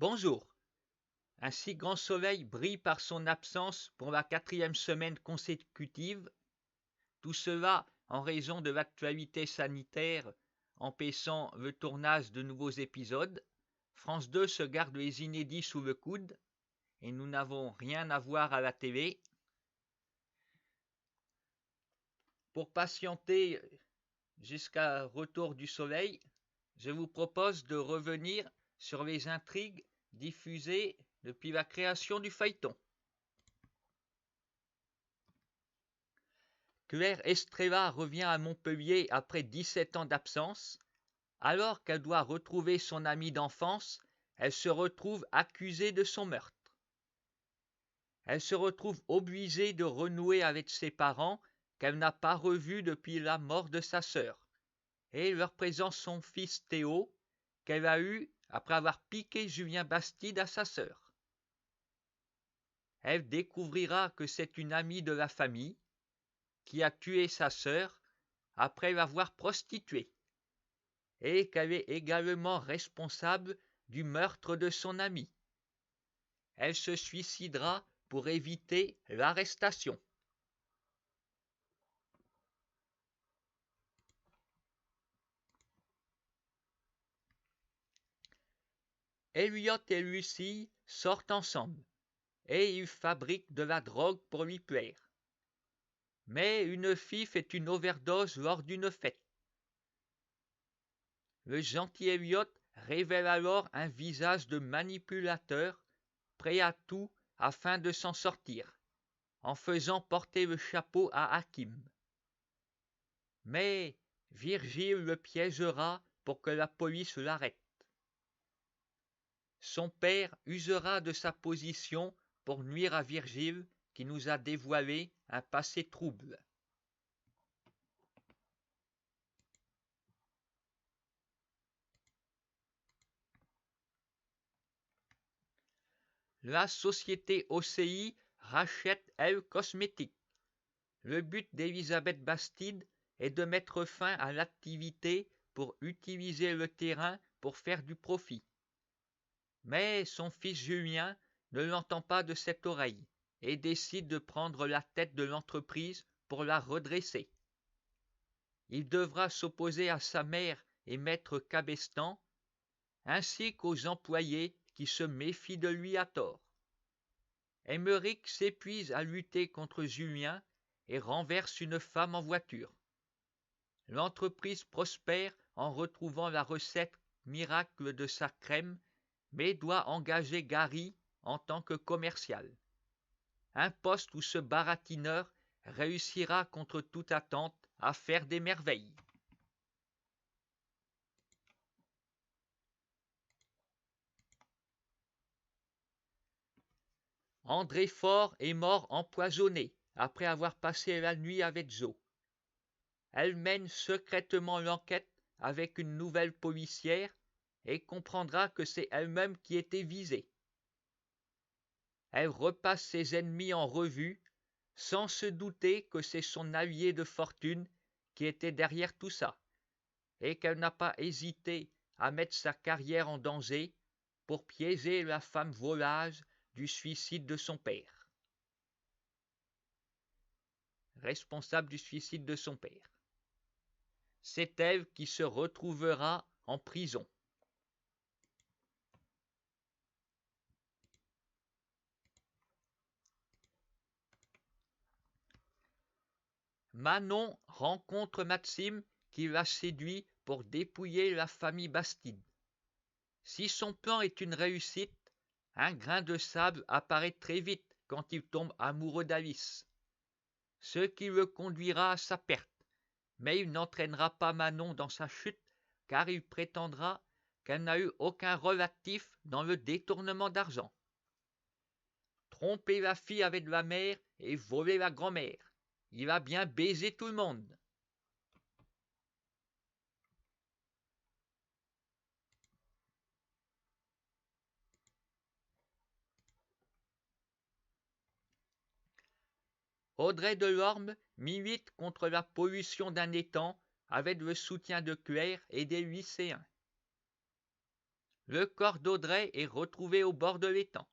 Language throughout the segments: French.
Bonjour. Un si grand soleil brille par son absence pour la quatrième semaine consécutive, tout cela en raison de l'actualité sanitaire empêchant le tournage de nouveaux épisodes. France 2 se garde les inédits sous le coude et nous n'avons rien à voir à la télé. Pour patienter jusqu'à retour du soleil, je vous propose de revenir sur les intrigues diffusées depuis la création du feuilleton. Claire Estrella revient à Montpellier après 17 ans d'absence. Alors qu'elle doit retrouver son amie d'enfance, elle se retrouve accusée de son meurtre. Elle se retrouve obligée de renouer avec ses parents qu'elle n'a pas revus depuis la mort de sa sœur, et leur présente son fils Théo, qu'elle a eu après avoir piqué Julien Bastide à sa sœur. Elle découvrira que c'est une amie de la famille qui a tué sa sœur après l'avoir prostituée, et qu'elle est également responsable du meurtre de son amie. Elle se suicidera pour éviter l'arrestation. Elliot et Lucie sortent ensemble, et ils fabriquent de la drogue pour lui plaire. Mais une fille fait une overdose lors d'une fête. Le gentil Elliot révèle alors un visage de manipulateur, prêt à tout afin de s'en sortir, en faisant porter le chapeau à Hakim. Mais Virgile le piégera pour que la police l'arrête. Son père usera de sa position pour nuire à Virgile qui nous a dévoilé un passé trouble. La société OCI rachète Elle Cosmétique. Le but d'Elisabeth Bastide est de mettre fin à l'activité pour utiliser le terrain pour faire du profit. Mais son fils Julien ne l'entend pas de cette oreille et décide de prendre la tête de l'entreprise pour la redresser. Il devra s'opposer à sa mère et maître Cabestan, ainsi qu'aux employés qui se méfient de lui à tort. Émeric s'épuise à lutter contre Julien et renverse une femme en voiture. L'entreprise prospère en retrouvant la recette miracle de sa crème, mais doit engager Gary en tant que commercial. Un poste où ce baratineur réussira contre toute attente à faire des merveilles. André Faure est mort empoisonné après avoir passé la nuit avec Jo. Elle mène secrètement l'enquête avec une nouvelle policière et comprendra que c'est elle-même qui était visée. Elle repasse ses ennemis en revue, sans se douter que c'est son allié de fortune qui était derrière tout ça, et qu'elle n'a pas hésité à mettre sa carrière en danger pour piéger la femme volage du suicide de son père. Responsable du suicide de son père. C'est elle qui se retrouvera en prison. Manon rencontre Maxime qui l'a séduit pour dépouiller la famille Bastide. Si son plan est une réussite, un grain de sable apparaît très vite quand il tombe amoureux d'Alice, ce qui le conduira à sa perte, mais il n'entraînera pas Manon dans sa chute car il prétendra qu'elle n'a eu aucun rôle actif dans le détournement d'argent. Tromper la fille avec la mère et voler la grand-mère. Il a bien baisé tout le monde. Audrey Delorme milite contre la pollution d'un étang avec le soutien de Claire et des lycéens. Le corps d'Audrey est retrouvé au bord de l'étang.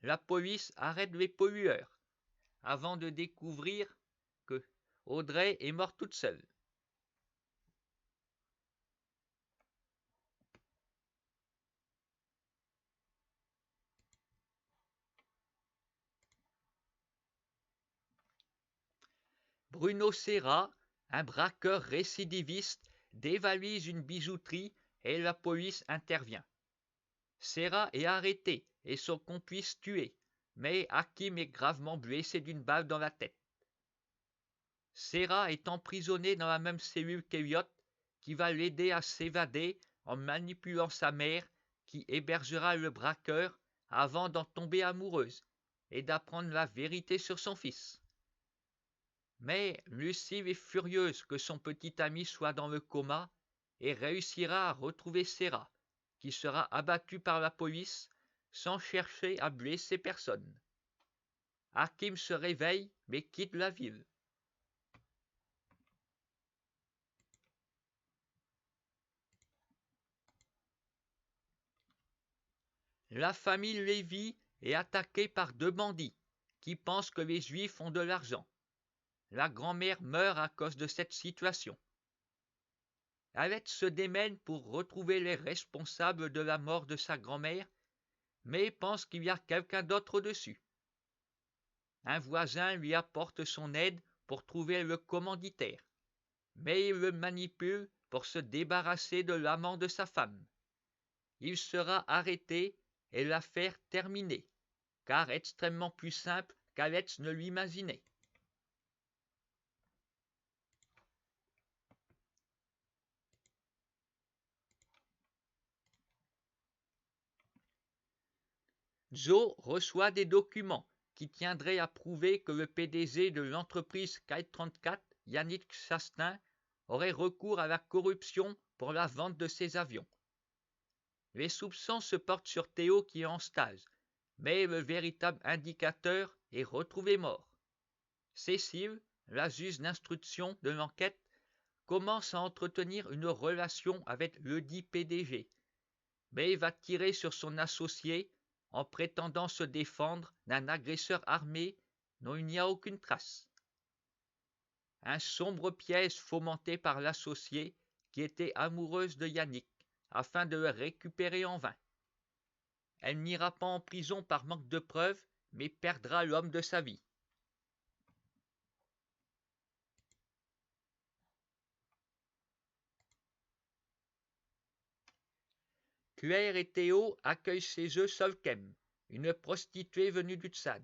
La police arrête les pollueurs avant de découvrir que Audrey est morte toute seule. Bruno Serra, un braqueur récidiviste, dévalise une bijouterie et la police intervient. Serra est arrêté et son complice tué, mais Hakim est gravement blessé d'une balle dans la tête. Serra est emprisonné dans la même cellule qu'Elliot, qui va l'aider à s'évader en manipulant sa mère, qui hébergera le braqueur avant d'en tomber amoureuse et d'apprendre la vérité sur son fils. Mais Lucille est furieuse que son petit ami soit dans le coma et réussira à retrouver Serra, qui sera abattu par la police sans chercher à blesser personne. Hakim se réveille mais quitte la ville. La famille Lévy est attaquée par deux bandits qui pensent que les Juifs ont de l'argent. La grand-mère meurt à cause de cette situation. Alette se démène pour retrouver les responsables de la mort de sa grand-mère, mais pense qu'il y a quelqu'un d'autre au-dessus. Un voisin lui apporte son aide pour trouver le commanditaire, mais il le manipule pour se débarrasser de l'amant de sa femme. Il sera arrêté et l'affaire terminée, car extrêmement plus simple qu'Alette ne l'imaginait. Joe reçoit des documents qui tiendraient à prouver que le PDG de l'entreprise Kite 34, Yannick Chastain, aurait recours à la corruption pour la vente de ses avions. Les soupçons se portent sur Théo qui est en stage, mais le véritable indicateur est retrouvé mort. Cécile, la juge d'instruction de l'enquête, commence à entretenir une relation avec ledit PDG, mais va tirer sur son associé en prétendant se défendre d'un agresseur armé dont il n'y a aucune trace. Un sombre piège fomenté par l'associé qui était amoureuse de Yannick, afin de le récupérer en vain. Elle n'ira pas en prison par manque de preuves, mais perdra l'homme de sa vie. Claire et Théo accueillent chez eux Solkem, une prostituée venue du Tchad,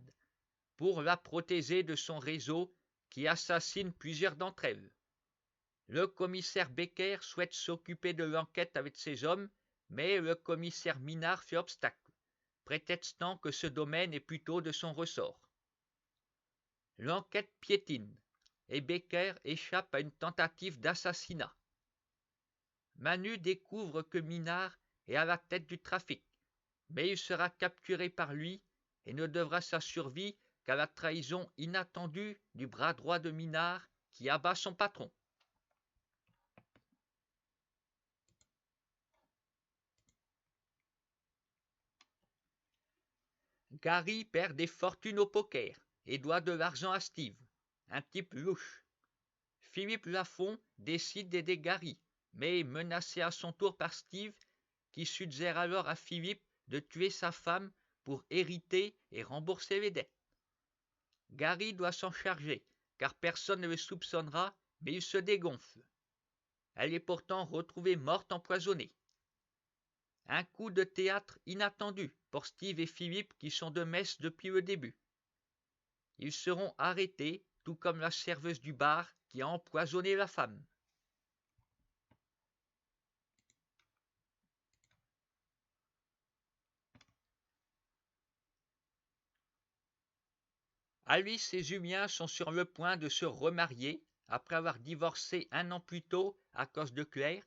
pour la protéger de son réseau qui assassine plusieurs d'entre elles. Le commissaire Becker souhaite s'occuper de l'enquête avec ses hommes, mais le commissaire Minard fait obstacle, prétextant que ce domaine est plutôt de son ressort. L'enquête piétine, et Becker échappe à une tentative d'assassinat. Manu découvre que Minard est à la tête du trafic, mais il sera capturé par lui et ne devra sa survie qu'à la trahison inattendue du bras droit de Minard qui abat son patron. Gary perd des fortunes au poker et doit de l'argent à Steve, un type louche. Philippe Lafont décide d'aider Gary, mais est menacé à son tour par Steve, qui suggère alors à Philippe de tuer sa femme pour hériter et rembourser les dettes. Gary doit s'en charger, car personne ne le soupçonnera, mais il se dégonfle. Elle est pourtant retrouvée morte empoisonnée. Un coup de théâtre inattendu pour Steve et Philippe qui sont de messe depuis le début. Ils seront arrêtés, tout comme la serveuse du bar qui a empoisonné la femme. Alice et Julien sont sur le point de se remarier après avoir divorcé un an plus tôt à cause de Claire.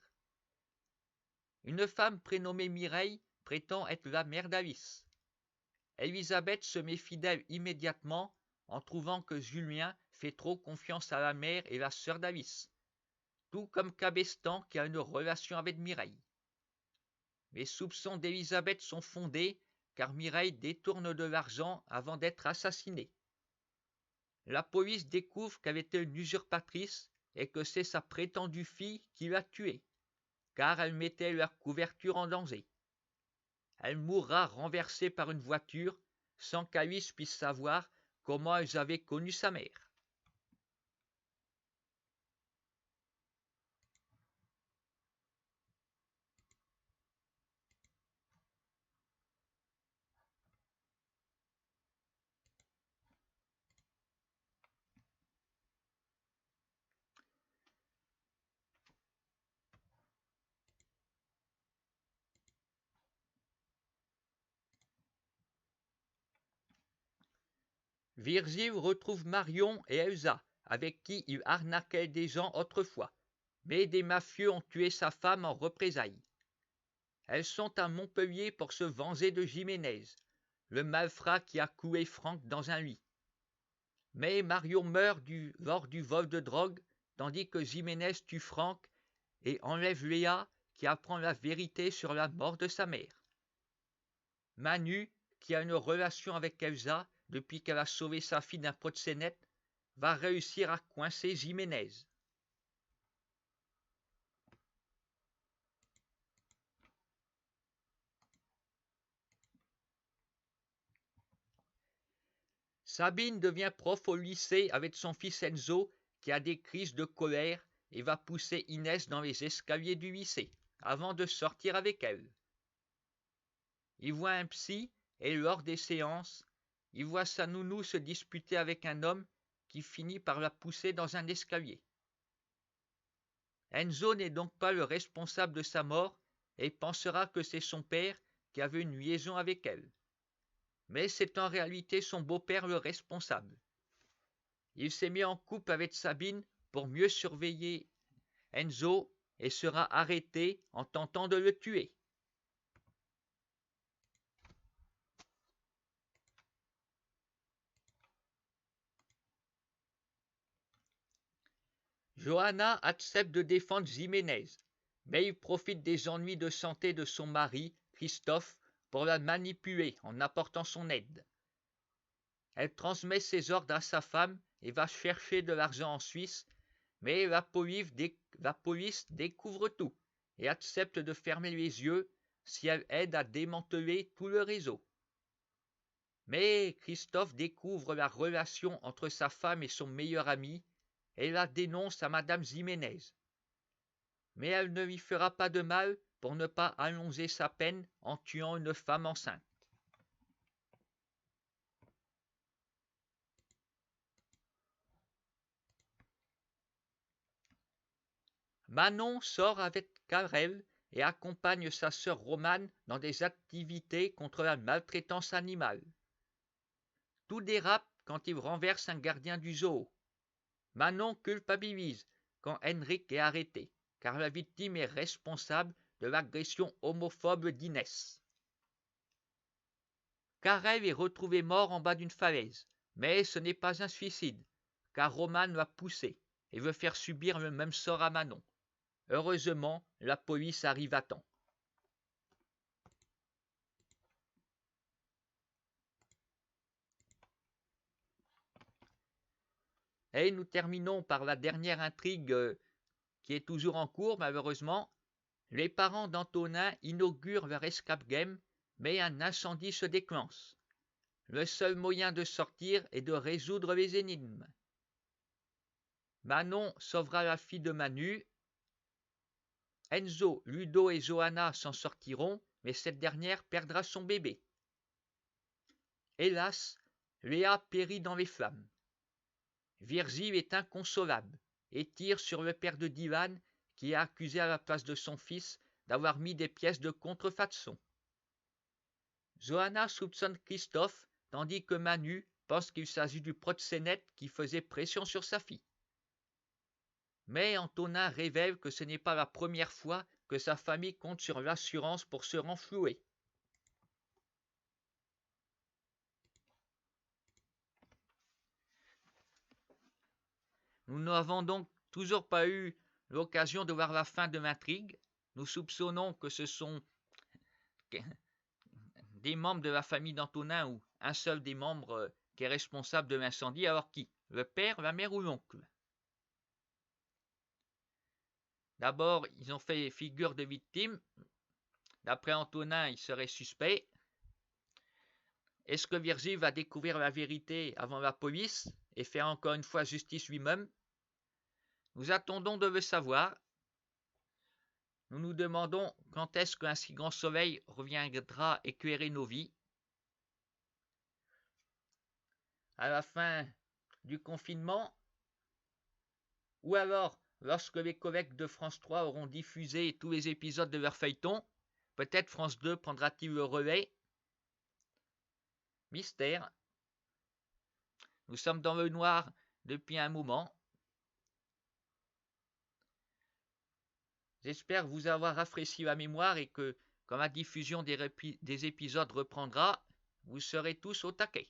Une femme prénommée Mireille prétend être la mère d'Alice. Elisabeth se méfie d'elle immédiatement en trouvant que Julien fait trop confiance à la mère et la sœur d'Alice, tout comme Cabestan qui a une relation avec Mireille. Les soupçons d'Élisabeth sont fondés car Mireille détourne de l'argent avant d'être assassinée. La police découvre qu'elle était une usurpatrice et que c'est sa prétendue fille qui l'a tuée, car elle mettait leur couverture en danger. Elle mourra renversée par une voiture sans qu'Alice puisse savoir comment elles avaient connu sa mère. Virgile retrouve Marion et Elsa, avec qui il arnaquait des gens autrefois, mais des mafieux ont tué sa femme en représailles. Elles sont à Montpellier pour se venger de Jiménez, le malfrat qui a cloué Franck dans un lit. Mais Marion meurt lors du vol de drogue, tandis que Jiménez tue Franck et enlève Léa, qui apprend la vérité sur la mort de sa mère. Manu, qui a une relation avec Elsa depuis qu'elle a sauvé sa fille d'un proxénète, va réussir à coincer Jiménez. Sabine devient prof au lycée avec son fils Enzo, qui a des crises de colère et va pousser Inès dans les escaliers du lycée, avant de sortir avec elle. Il voit un psy et lors des séances, il voit sa nounou se disputer avec un homme qui finit par la pousser dans un escalier. Enzo n'est donc pas le responsable de sa mort et pensera que c'est son père qui avait une liaison avec elle. Mais c'est en réalité son beau-père le responsable. Il s'est mis en couple avec Sabine pour mieux surveiller Enzo et sera arrêté en tentant de le tuer. Johanna accepte de défendre Jiménez, mais il profite des ennuis de santé de son mari, Christophe, pour la manipuler en apportant son aide. Elle transmet ses ordres à sa femme et va chercher de l'argent en Suisse, mais la police découvre tout et accepte de fermer les yeux si elle aide à démanteler tout le réseau. Mais Christophe découvre la relation entre sa femme et son meilleur ami et la dénonce à Madame Jiménez. Mais elle ne lui fera pas de mal pour ne pas allonger sa peine en tuant une femme enceinte. Manon sort avec Karel et accompagne sa sœur Romane dans des activités contre la maltraitance animale. Tout dérape quand il renverse un gardien du zoo. Manon culpabilise quand Henrik est arrêté, car la victime est responsable de l'agression homophobe d'Inès. Karel est retrouvé mort en bas d'une falaise, mais ce n'est pas un suicide, car Roman l'a poussé et veut faire subir le même sort à Manon. Heureusement, la police arrive à temps. Et nous terminons par la dernière intrigue qui est toujours en cours malheureusement. Les parents d'Antonin inaugurent leur escape game, mais un incendie se déclenche. Le seul moyen de sortir est de résoudre les énigmes. Manon sauvera la fille de Manu. Enzo, Ludo et Johanna s'en sortiront, mais cette dernière perdra son bébé. Hélas, Léa périt dans les flammes. Virgile est inconsolable et tire sur le père de Dylan, qui est accusé à la place de son fils d'avoir mis des pièces de contrefaçon. Johanna soupçonne Christophe, tandis que Manu pense qu'il s'agit du proxénète qui faisait pression sur sa fille. Mais Antonin révèle que ce n'est pas la première fois que sa famille compte sur l'assurance pour se renflouer. Nous n'avons donc toujours pas eu l'occasion de voir la fin de l'intrigue. Nous soupçonnons que ce sont des membres de la famille d'Antonin ou un seul des membres qui est responsable de l'incendie, alors qui? Le père, la mère ou l'oncle? D'abord, ils ont fait figure de victime. D'après Antonin, il serait suspect. Est-ce que Virgile va découvrir la vérité avant la police et faire encore une fois justice lui-même? Nous attendons de le savoir. Nous nous demandons quand est-ce qu'un si grand soleil reviendra éclairer nos vies. À la fin du confinement, ou alors lorsque les collègues de France 3 auront diffusé tous les épisodes de leur feuilleton, peut-être France 2 prendra-t-il le relais. Mystère. Nous sommes dans le noir depuis un moment. J'espère vous avoir rafraîchi la mémoire et que, quand la diffusion des épisodes reprendra, vous serez tous au taquet.